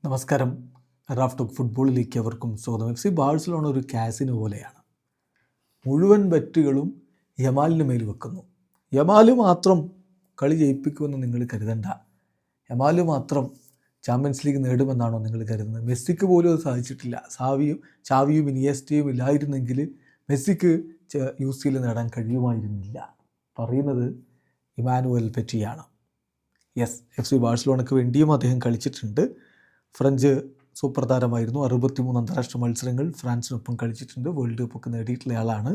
നമസ്കാരം. Raf talk ഫുട്ബോളിലേക്ക് അവർക്കും സ്വാഗതം. FC ബാഴ്സലോണ ഒരു കാസിനോ പോലെയാണ്. മുഴുവൻ ബെറ്റുകളും യമാലിന് മേൽ വെക്കുന്നു. യമാൽ മാത്രം കളി ജയിപ്പിക്കുമെന്ന് നിങ്ങൾ കരുതണ്ട. യമാൽ മാത്രം ചാമ്പ്യൻസ് ലീഗ് നേടുമെന്നാണോ നിങ്ങൾ കരുതുന്നത്? മെസ്സിക്ക് പോലും അത് സാധിച്ചിട്ടില്ല. ചാവിയും ഇനിയസ്റ്റയും ഇല്ലായിരുന്നെങ്കിൽ മെസ്സിക്ക് UCL നേടാൻ കഴിയുമായിരുന്നില്ല. പറയുന്നത് ഇമാനുവൽ പെറ്റിയാണ്. യെസ്, FC ബാഴ്സലോണയ്ക്ക് വേണ്ടിയും അദ്ദേഹം കളിച്ചിട്ടുണ്ട്. ഫ്രഞ്ച് സൂപ്പർ താരമായിരുന്നു. 63 അന്താരാഷ്ട്ര മത്സരങ്ങൾ ഫ്രാൻസിനൊപ്പം കളിച്ചിട്ടുണ്ട്. വേൾഡ് കപ്പൊക്കെ നേടിയിട്ടുള്ള ആളാണ്.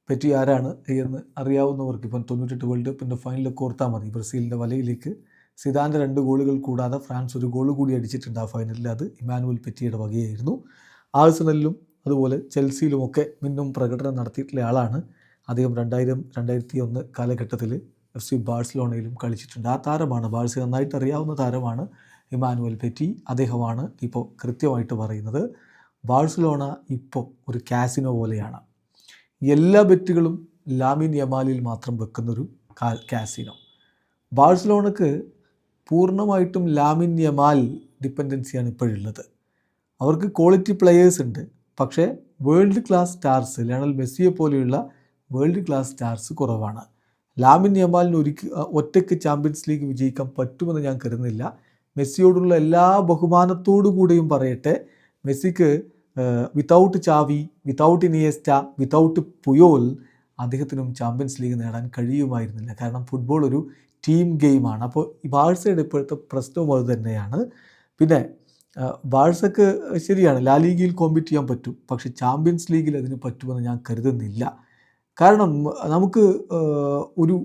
പെറ്റി ആരാണ് എന്ന് അറിയാവുന്നവർക്ക് ഇപ്പം 98 വേൾഡ് കപ്പിൻ്റെ ഫൈനലൊക്കെ ഓർത്താൽ മതി. ബ്രസീലിൻ്റെ വലയിലേക്ക് സിദാൻ്റെ 2 ഗോളുകൾ കൂടാതെ ഫ്രാൻസ് ഒരു ഗോൾ കൂടി അടിച്ചിട്ടുണ്ട് ആ ഫൈനലിൽ. അത് ഇമാനുവൽ പെറ്റിയുടെ വകയായിരുന്നു. ആഴ്സണലിലും അതുപോലെ ചെൽസിയിലുമൊക്കെ മിന്നും പ്രകടനം നടത്തിയിട്ടുള്ള ആളാണ്. അദ്ദേഹം 2000-2001 കാലഘട്ടത്തിൽ FC ബാഴ്സലോണയിലും കളിച്ചിട്ടുണ്ട്. ആ താരമാണ്, ബാഴ്സ നന്നായിട്ട് അറിയാവുന്ന താരമാണ് ഇമാനുവൽ പെറ്റി. അദ്ദേഹമാണ് ഇപ്പോൾ കൃത്യമായിട്ട് പറയുന്നത് ബാഴ്സലോണ ഇപ്പോൾ ഒരു കാസിനോ പോലെയാണ്. എല്ലാ ബെറ്റുകളും ലാമിൻ യമാലിൽ മാത്രം വെക്കുന്നൊരു കാസിനോ. ബാഴ്സലോണക്ക് പൂർണ്ണമായിട്ടും ലാമിൻ യമാൽ ഡിപ്പെൻഡൻസിയാണ് ഇപ്പോഴുള്ളത്. അവർക്ക് ക്വാളിറ്റി പ്ലെയേഴ്സ് ഉണ്ട്, പക്ഷേ വേൾഡ് ക്ലാസ് സ്റ്റാർസ്, ലയണൽ മെസ്സിയെ പോലെയുള്ള വേൾഡ് ക്ലാസ് സ്റ്റാർസ് കുറവാണ്. ലാമിൻ യമാലിന് ഒറ്റയ്ക്ക് ചാമ്പ്യൻസ് ലീഗ് വിജയിക്കാൻ പറ്റുമെന്ന് ഞാൻ കരുതുന്നില്ല. മെസ്സിയോടുള്ള എല്ലാ ബഹുമാനത്തോടു കൂടിയും പറയട്ടെ, മെസ്സിക്ക് വിതൗട്ട് ചാവി, വിതൗട്ട് ഇനിയസ്റ്റ, വിതൗട്ട് പുയോൽ അദ്ദേഹത്തിനും ചാമ്പ്യൻസ് ലീഗ് നേടാൻ കഴിയുമായിരുന്നില്ല. കാരണം ഫുട്ബോൾ ഒരു ടീം ഗെയിമാണ്. അപ്പോൾ ഈ ബാഴ്സയുടെ ഇപ്പോഴത്തെ പ്രശ്നവും അത് തന്നെയാണ്. പിന്നെ ബാഴ്സക്ക് ശരിയാണ്, ലാ ലീഗയിൽ കോമ്പീറ്റ് ചെയ്യാൻ പറ്റും, പക്ഷേ ചാമ്പ്യൻസ് ലീഗിൽ അതിന് പറ്റുമെന്ന് ഞാൻ കരുതുന്നില്ല. കാരണം നമുക്ക് ഒരു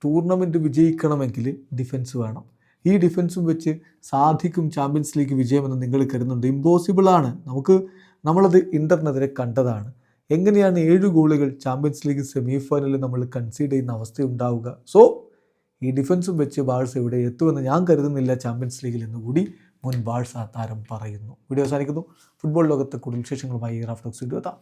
ടൂർണമെൻറ്റ് വിജയിക്കണമെങ്കിൽ ഡിഫൻസ് വേണം. ഈ ഡിഫൻസും വെച്ച് സാധിക്കും ചാമ്പ്യൻസ് ലീഗ് വിജയമെന്ന് നിങ്ങൾ കരുതുന്നുണ്ട്? ഇമ്പോസിബിളാണ്. നമ്മളത് ഇൻ്ററിനെതിരെ കണ്ടതാണ്. എങ്ങനെയാണ് 7 ഗോളുകൾ ചാമ്പ്യൻസ് ലീഗ് സെമി ഫൈനലിൽ നമ്മൾ കൺസീഡ് ചെയ്യുന്ന അവസ്ഥയുണ്ടാവുക? സോ ഈ ഡിഫൻസും വെച്ച് ബാഴ്സ ഇവിടെ എത്തുമെന്ന് ഞാൻ കരുതുന്നില്ല ചാമ്പ്യൻസ് ലീഗിൽ എന്നുകൂടി മുൻ ബാഴ്സ താരം പറയുന്നു. വീഡിയോ അവസാനിക്കുന്നു. ഫുട്ബോൾ ലോകത്തെ കൂടുതൽ വിശേഷങ്ങളുമായി റാഫ് ടോക്സ് എത്താം.